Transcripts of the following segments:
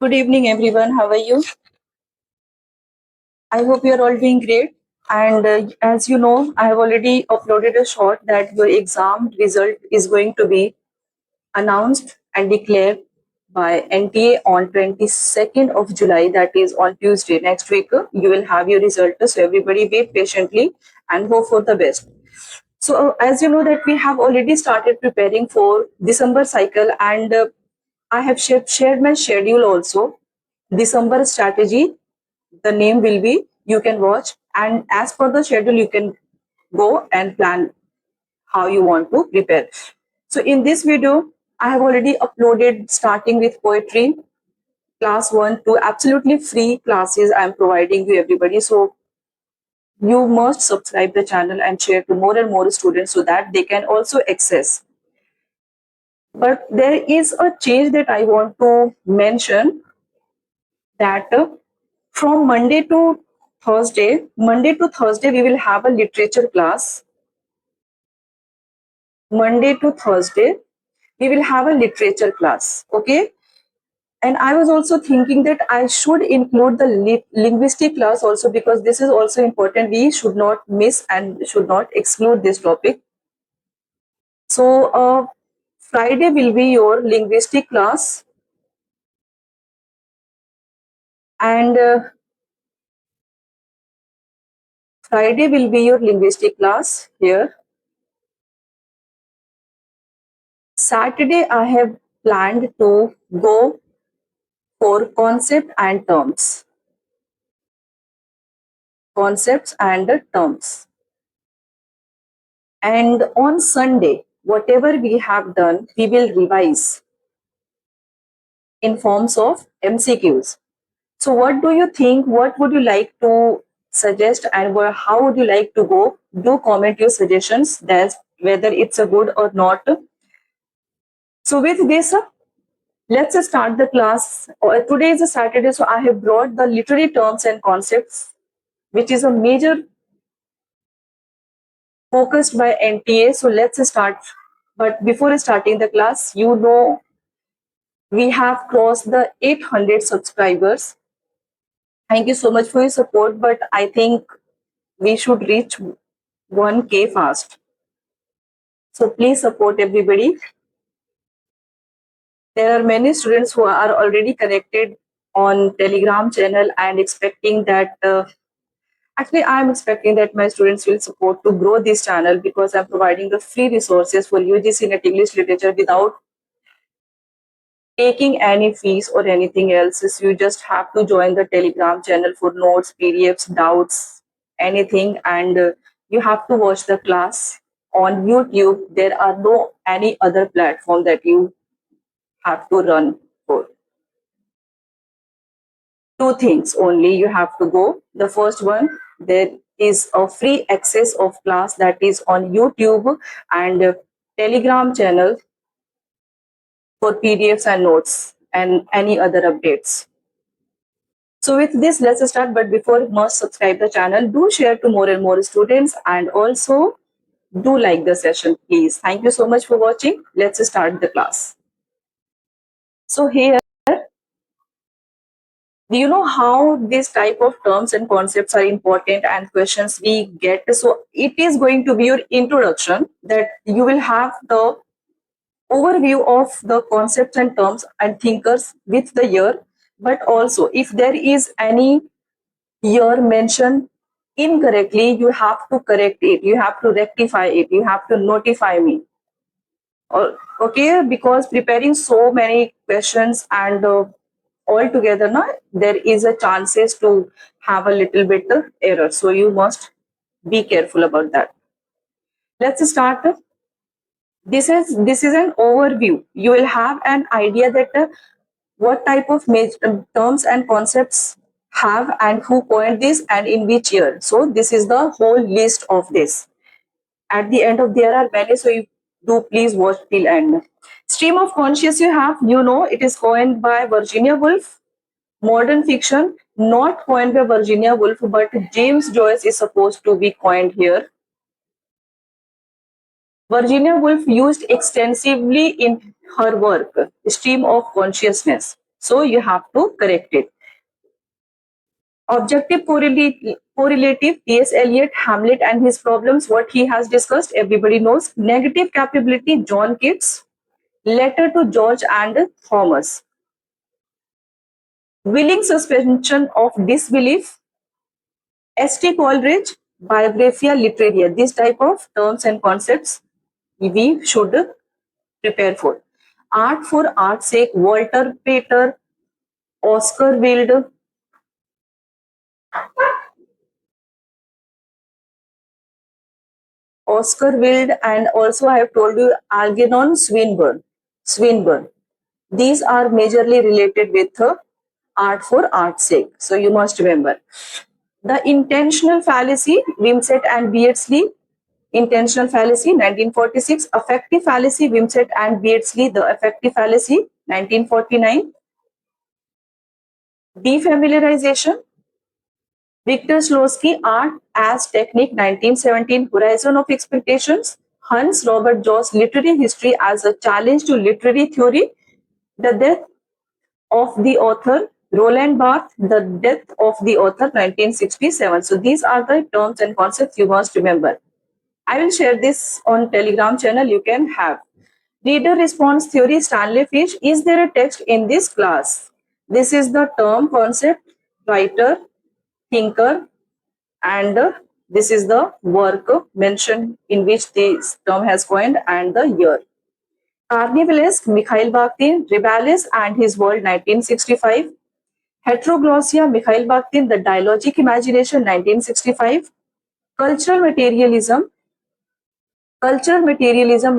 Good evening, everyone. How are you? I hope you're all doing great. And as you know, I have already uploaded a short that your exam result is going to be announced and declared by NTA on 22nd of July. That is on Tuesday next week. You will have your result. So everybody wait patiently and hope for the best. So as you know that we have already started preparing for December cycle, and I have shared my schedule also. December strategy, the name will be, you can watch, and as per the schedule you can go and plan how you want to prepare. So in this video I have already uploaded starting with poetry class 1 to absolutely free classes I am providing you everybody. So you must subscribe the channel and share to more and more students so that they can also access. But there is a change that I want to mention, that from Monday to Thursday, we will have a literature class. Monday to Thursday, we will have a literature class. Okay. And I was also thinking that I should include the linguistic class also, because this is also important. We should not miss and should not exclude this topic. So, Friday will be your linguistic class, and Friday will be your linguistic class here. Saturday, I have planned to go for concept and terms. Concepts and terms. And on Sunday, whatever we have done, we will revise in forms of MCQs. So, what do you think? What would you like to suggest, and how would you like to go? Do comment your suggestions, that's whether it's a good or not. So, with this, let's start the class. Today is a Saturday, so I have brought the literary terms and concepts, which is a major focused by NTA. So let's start. But before starting the class, you know, we have crossed the 800 subscribers. Thank you so much for your support, but I think we should reach 1K fast. So please support everybody. There are many students who are already connected on Telegram channel and expecting that actually, I'm expecting that my students will support to grow this channel, because I'm providing the free resources for UGC Net English Literature without taking any fees or anything else. Is you just have to join the Telegram channel for notes, PDFs, doubts, anything, and you have to watch the class on YouTube. There are no any other platform that you have to run for. Two things only you have to go. The first one, there is a free access of class that is on YouTube and Telegram channel for PDFs and notes and any other updates. So with this, let's start. But before, must subscribe the channel. Do share to more and more students, and also do like the session, please. Thank you so much for watching. Let's start the class. So here, do you know how this type of terms and concepts are important and questions we get? So it is going to be your introduction, that you will have the overview of the concepts and terms and thinkers with the year. But also, if there is any year mentioned incorrectly, you have to correct it, you have to rectify it, you have to notify me. Okay, because preparing so many questions and all together now, there is a chances to have a little bit of error, so you must be careful about that. Let's start. This is an overview. You will have an idea that what type of terms and concepts have and who coined this and in which year. So this is the whole list of this. At the end of, there are many, so you do please watch till end. Stream of conscious, you have, you know, it is coined by Virginia Woolf. Modern fiction, not coined by Virginia Woolf, but James Joyce is supposed to be coined here. Virginia Woolf used extensively in her work, Stream of Consciousness. So you have to correct it. Objective correlative, T.S. Eliot, Hamlet and his problems, what he has discussed, everybody knows. Negative capability, John Keats, Letter to George and Thomas. Willing suspension of disbelief, S.T. Coleridge, Biographia Literaria. These type of terms and concepts we should prepare for. Art for art's sake, Walter Pater, Oscar Wilde, and also I have told you Algernon Swinburne. Swinburne. These are majorly related with art for art's sake. So you must remember. The intentional fallacy, Wimsett and Beardsley. Intentional fallacy, 1946. Affective fallacy, Wimsett and Beardsley. The affective fallacy, 1949. Defamiliarization, Victor Slosky, Art as Technique, 1917. Horizon of Expectations, Hans Robert Joss, Literary History as a Challenge to Literary Theory. The Death of the Author, Roland Barthes, The Death of the Author, 1967. So these are the terms and concepts you must remember. I will share this on Telegram channel, you can have. Reader response theory, Stanley Fish. Is there a text in this class? This is the term, concept, writer, thinker, and this is the work mentioned in which this term has coined and the year. Carnivalesque, Mikhail Bakhtin, Rebellious and His World, 1965. Heteroglossia, Mikhail Bakhtin, The Dialogic Imagination, 1965. Cultural materialism,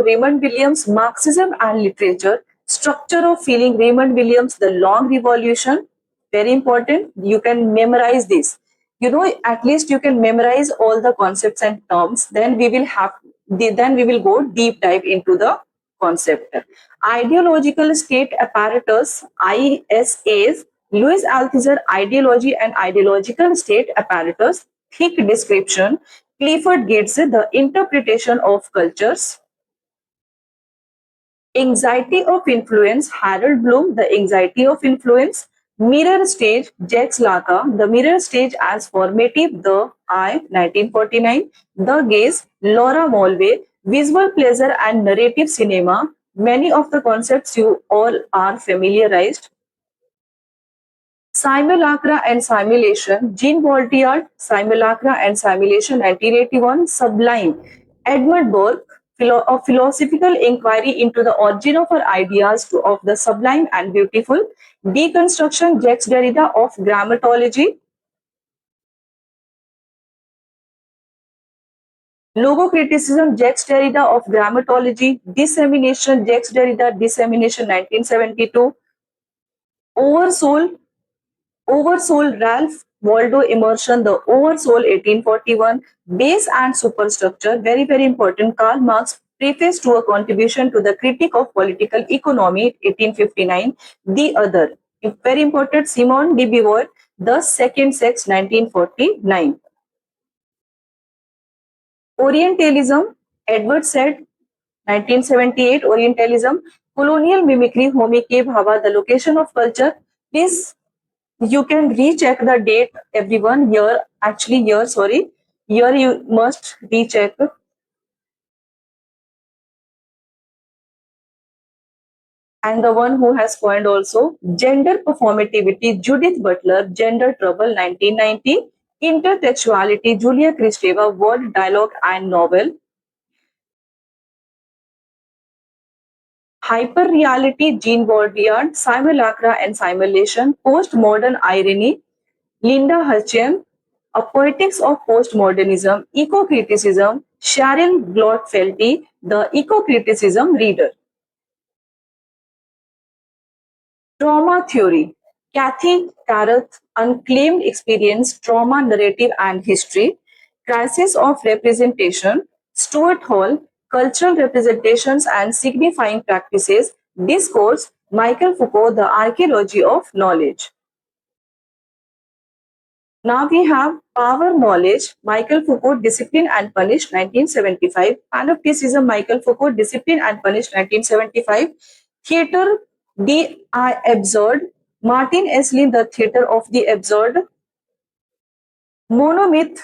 Raymond Williams, Marxism and Literature, Structure of Feeling, Raymond Williams, The Long Revolution, very important, you can memorize this. You know, at least you can memorize all the concepts and terms, then we will go deep dive into the concept. Ideological state apparatus, ISAs, Louis Althusser, Ideology and Ideological State Apparatus, thick description, Clifford Geertz, The Interpretation of Cultures. Anxiety of Influence, Harold Bloom, The Anxiety of Influence. Mirror Stage, Jacques Lacan, The Mirror Stage as Formative, The Eye, 1949. The Gaze, Laura Mulvey, Visual Pleasure and Narrative Cinema. Many of the concepts you all are familiarized. Simulacra and Simulation, Jean Baudrillard, Simulacra and Simulation, 1981. Sublime, Edmund Burke, a philosophical inquiry into the origin of our ideas of the sublime and beautiful. Deconstruction, Jacques Derrida of Grammatology. Logocriticism, Jacques Derrida of Grammatology. Dissemination, Jacques Derrida, Dissemination, 1972. Oversoul, Ralph Waldo Emerson, The Oversoul, 1841. Base and Superstructure, very, very important. Karl Marx, Preface to a Contribution to the Critique of Political Economy, 1859. The Other, very important. Simone de Beauvoir, The Second Sex, 1949. Orientalism, Edward Said, 1978. Orientalism, Colonial Mimicry, Homi K. Bhabha, The Location of Culture. Please, you can recheck the date, everyone. Here you must recheck. And the one who has coined also, Gender Performativity, Judith Butler, Gender Trouble, 1990. Intertextuality, Julia Kristeva, Word, Dialogue and Novel. Hyperreality, Jean Baudrillard, Simulacra and Simulation, Postmodern Irony, Linda Hutcheon, A Poetics of Postmodernism, Eco-Criticism, Cheryl Glotfelty, The Eco-Criticism Reader. Trauma Theory, Kathy Carruth, Unclaimed Experience, Trauma Narrative and History, Crisis of Representation, Stuart Hall, Cultural Representations and Signifying Practices, Discourse, Michael Foucault, The Archaeology of Knowledge. Now we have Power Knowledge, Michael Foucault, Discipline and Punish, 1975. Panopticism, Michael Foucault, Discipline and Punish, 1975. Theatre, D.I. Absurd, Martin Esslin, The Theatre of the Absurd, Monomyth,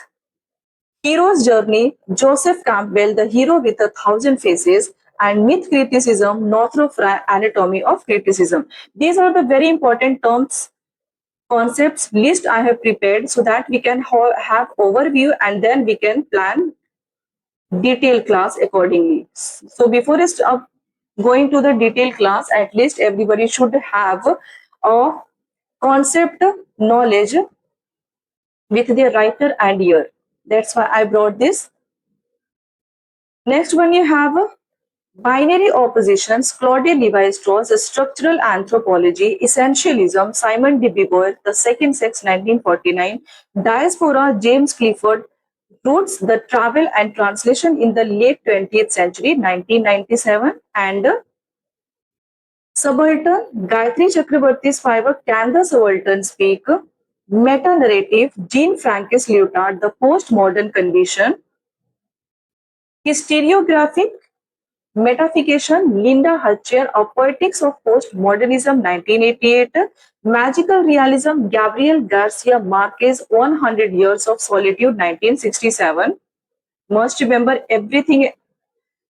Hero's Journey, Joseph Campbell, The Hero with a Thousand Faces, and Myth Criticism, Northrop Frye, Anatomy of Criticism. These are the very important terms, concepts list I have prepared so that we can have overview and then we can plan detailed class accordingly. So before going to the detailed class, at least everybody should have a concept knowledge with their writer and year. That's why I brought this. Next one you have binary oppositions, Claude Levi-Strauss, Structural Anthropology, Essentialism, Simon de Beauvoir, The Second Sex, 1949, Diaspora, James Clifford, Roots, The Travel and Translation in the Late 20th Century, 1997, and Subaltern, Gayatri Chakrabarty's fiber, Can the Subaltern Speak? Meta-narrative, Jean Frank's Lyotard, The Postmodern Condition, Historiographic Metafication, Linda Hutcher, A Poetics of Postmodernism, 1988, Magical Realism, Gabriel Garcia Marquez, 100 Years of Solitude, 1967. Must remember everything.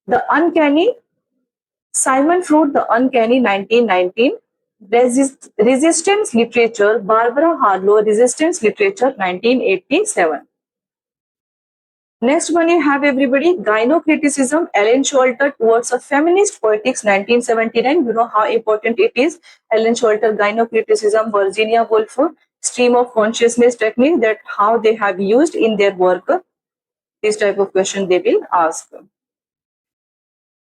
The Uncanny, Simon Freud, The Uncanny, 1919. Resistance Literature, Barbara Harlow, Resistance Literature, 1987. Next one you have everybody, Gynocriticism, Ellen Sholter towards a feminist poetics, 1979. You know how important it is. Ellen Sholter, Gynocriticism, Virginia Woolf, stream of consciousness technique, that how they have used in their work. This type of question they will ask.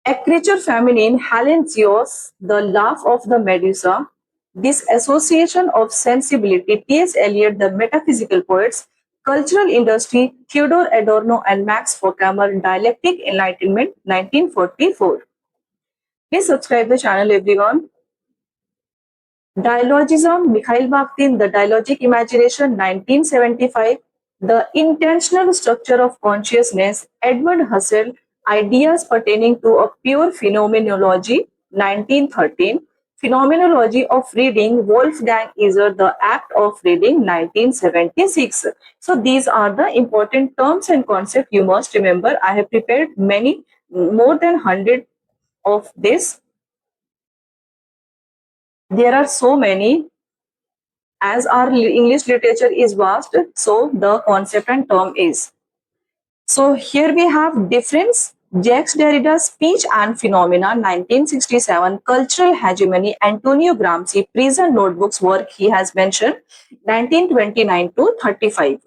A Creature Feminine, Helen Zios, The Laugh of the Medusa, This Association of Sensibility, T.S. Eliot, The Metaphysical Poets, Cultural Industry, Theodore Adorno and Max Horkheimer, Dialectic Enlightenment, 1944. Please subscribe the channel, everyone. Dialogism, Mikhail Bakhtin, The Dialogic Imagination, 1975. The Intentional Structure of Consciousness, Edward Husserl, Ideas Pertaining to a Pure Phenomenology, 1913. Phenomenology of Reading, Wolfgang Iser, The Act of Reading, 1976. So these are the important terms and concepts you must remember. I have prepared many, more than 100 of this. There are so many. As our English literature is vast, so the concept and term is. So here we have difference. Jacques Derrida's Speech and Phenomena, 1967, Cultural Hegemony, Antonio Gramsci, Prison Notebooks work he has mentioned, 1929 to 35.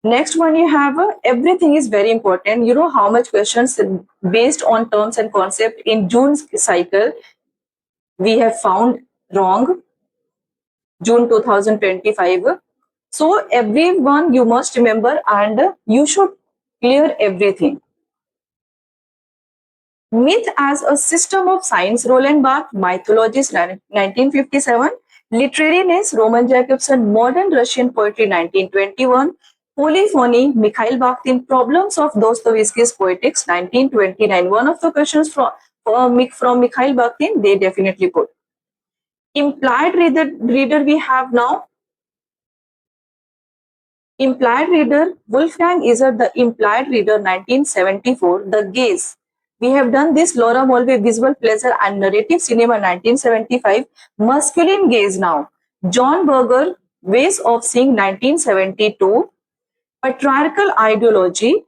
Next one you have, everything is very important. You know how much questions based on terms and concept in June's cycle we have found wrong, June 2025. So everyone you must remember and you should clear everything. Myth as a system of science, Roland Barthes, Mythologies, 1957. Literariness, Roman Jacobson, Modern Russian Poetry, 1921. Polyphony, Mikhail Bakhtin, Problems of Dostoevsky's Poetics, 1929. One of the questions from Mikhail Bakhtin, they definitely put. Implied reader we have now. Implied Reader, Wolfgang Iser, The Implied Reader, 1974, The Gaze. We have done this, Laura Mulvey, Visual Pleasure and Narrative Cinema, 1975. Masculine Gaze now. John Berger, Ways of Seeing, 1972. Patriarchal Ideology.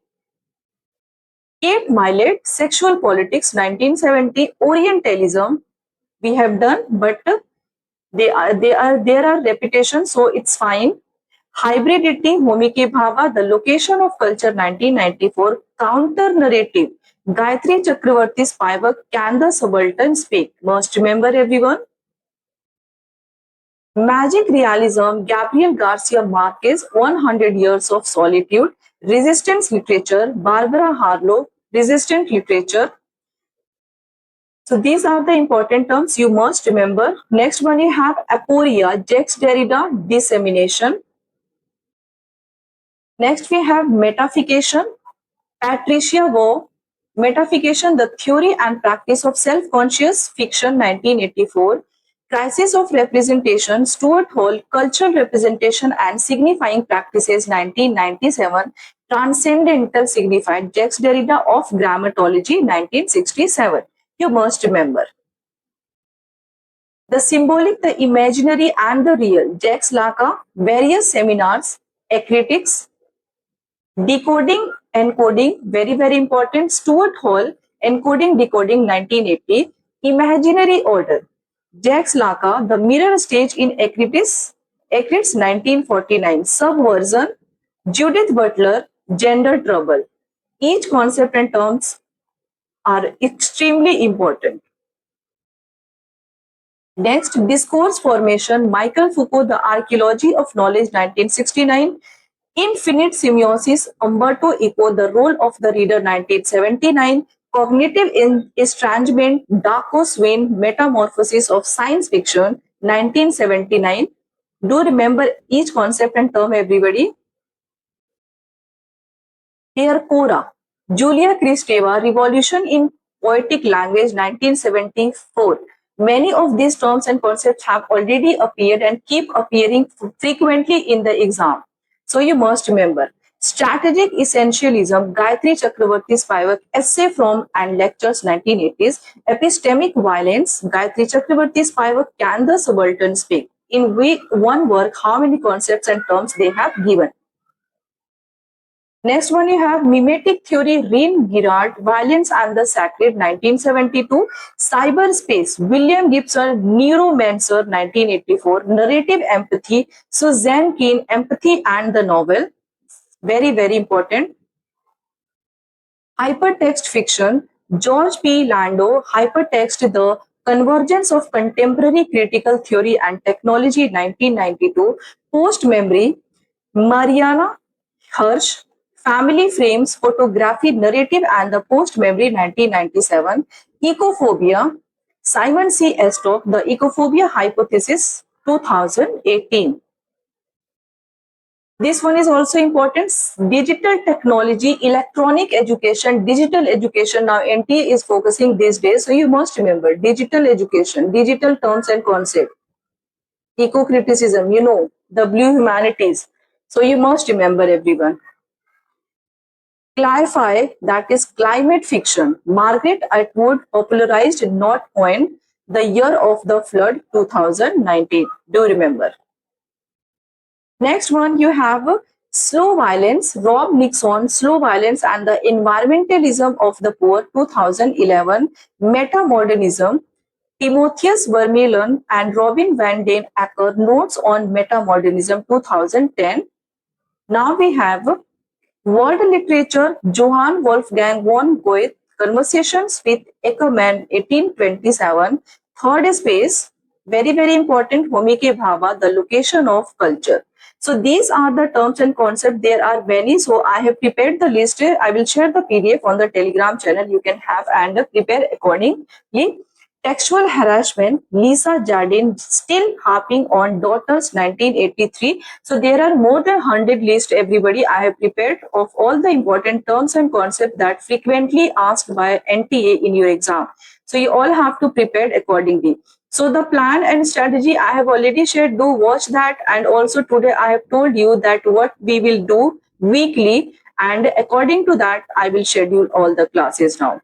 Kate Milet, Sexual Politics, 1970. Orientalism, we have done, but there are repetitions, so it's fine. Hybridity, Homike Bhava, The Location of Culture, 1994. Counter narrative, Gayatri Chakravarty's Spivak, Can the Subaltern Speak? Must remember everyone. Magic Realism, Gabriel Garcia Marquez, 100 Years of Solitude. Resistance Literature, Barbara Harlow, Resistant Literature. So these are the important terms you must remember. Next one you have aporia, Jacques Derrida, Dissemination. Next we have metafication, Patricia Waugh, Metafication, The Theory and Practice of Self-Conscious Fiction, 1984. Crisis of Representation, Stuart Hall, Cultural Representation and Signifying Practices, 1997. Transcendental Signified, Jacques Derrida of Grammatology, 1967. You must remember. The Symbolic, the Imaginary and the Real, Jacques Lacan, various seminars, Acritics, Decoding, Encoding, very, very important, Stuart Hall, Encoding, Decoding, 1980. Imaginary Order, Jacques Lacan, The Mirror Stage in Acritics, 1949. Subversion, Judith Butler, Gender Trouble. Each concept and terms are extremely important. Next, Discourse Formation, Michael Foucault, The Archaeology of Knowledge, 1969. Infinite Semiosis, Umberto Eco, The Role of the Reader, 1979. Cognitive Estrangement, Darko Swain, Metamorphosis of Science Fiction, 1979. Do remember each concept and term, everybody. Here, Cora, Julia Kristeva, Revolution in Poetic Language, 1974. Many of these terms and concepts have already appeared and keep appearing frequently in the exam. So you must remember. Strategic Essentialism, Gayatri Chakravarti Spivak, Essay from and Lectures, 1980s. Epistemic Violence, Gayatri Chakravarti Spivak, Can the Subaltern Speak? In one work, how many concepts and terms they have given. Next one, you have Mimetic Theory, Rein Girard, Violence and the Sacred, 1972. Cyberspace, William Gibson, Neuromancer, 1984. Narrative Empathy, Suzanne Keen, Empathy and the Novel, very, very important. Hypertext Fiction, George P. Lando, Hypertext, The Convergence of Contemporary Critical Theory and Technology, 1992. Post-Memory, Mariana Hirsch, Family Frames, Photography, Narrative and the Post-Memory, 1997. Ecophobia, Simon C. Estock, The Ecophobia Hypothesis, 2018. This one is also important. Digital technology, electronic education, digital education. Now NTA is focusing these days. So you must remember digital education, digital terms and concepts. Eco-criticism, you know, the blue humanities. So you must remember, everyone. Cli-fi, that is climate fiction. Margaret Atwood popularized, not coined, The Year of the Flood, 2019. Do remember. Next one, you have Slow Violence, Rob Nixon, Slow Violence and the Environmentalism of the Poor, 2011. Metamodernism, Timotheus Vermeulen and Robin van den Acker, Notes on Metamodernism, 2010. Now we have World Literature, Johann Wolfgang von Goethe, Conversations with Ackermann, 1827. Third space, very, very important, Homike Bhava, The Location of Culture. So these are the terms and concepts. There are many. So I have prepared the list. I will share the PDF on the Telegram channel. You can have and prepare accordingly. Textual harassment, Lisa Jardine, still harping on daughters, 1983. So there are more than 100 lists, everybody. I have prepared of all the important terms and concepts that frequently asked by NTA in your exam. So you all have to prepare accordingly. So the plan and strategy I have already shared. Do watch that. And also today I have told you that what we will do weekly. And according to that, I will schedule all the classes now.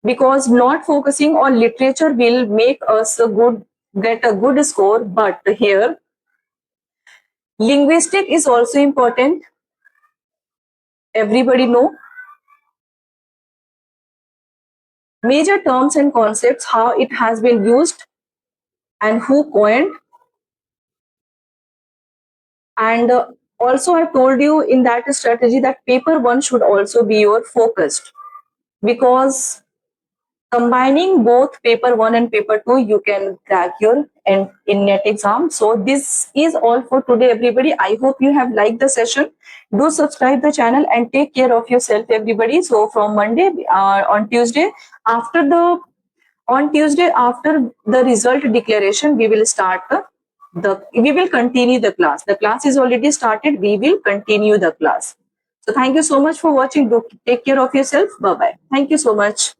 Because not focusing on literature will make us get a good score, but here linguistic is also important. Everybody know major terms and concepts, how it has been used and who coined. And also I told you in that strategy that paper 1 should also be your focused, because combining both paper 1 and paper 2, you can crack your in net exam. So this is all for today, everybody. I hope you have liked the session. Do subscribe the channel and take care of yourself, everybody. So from Monday, on Tuesday after the result declaration, we will start we will continue the class. The class is already started. We will continue the class. So thank you so much for watching. Do take care of yourself. Bye bye. Thank you so much.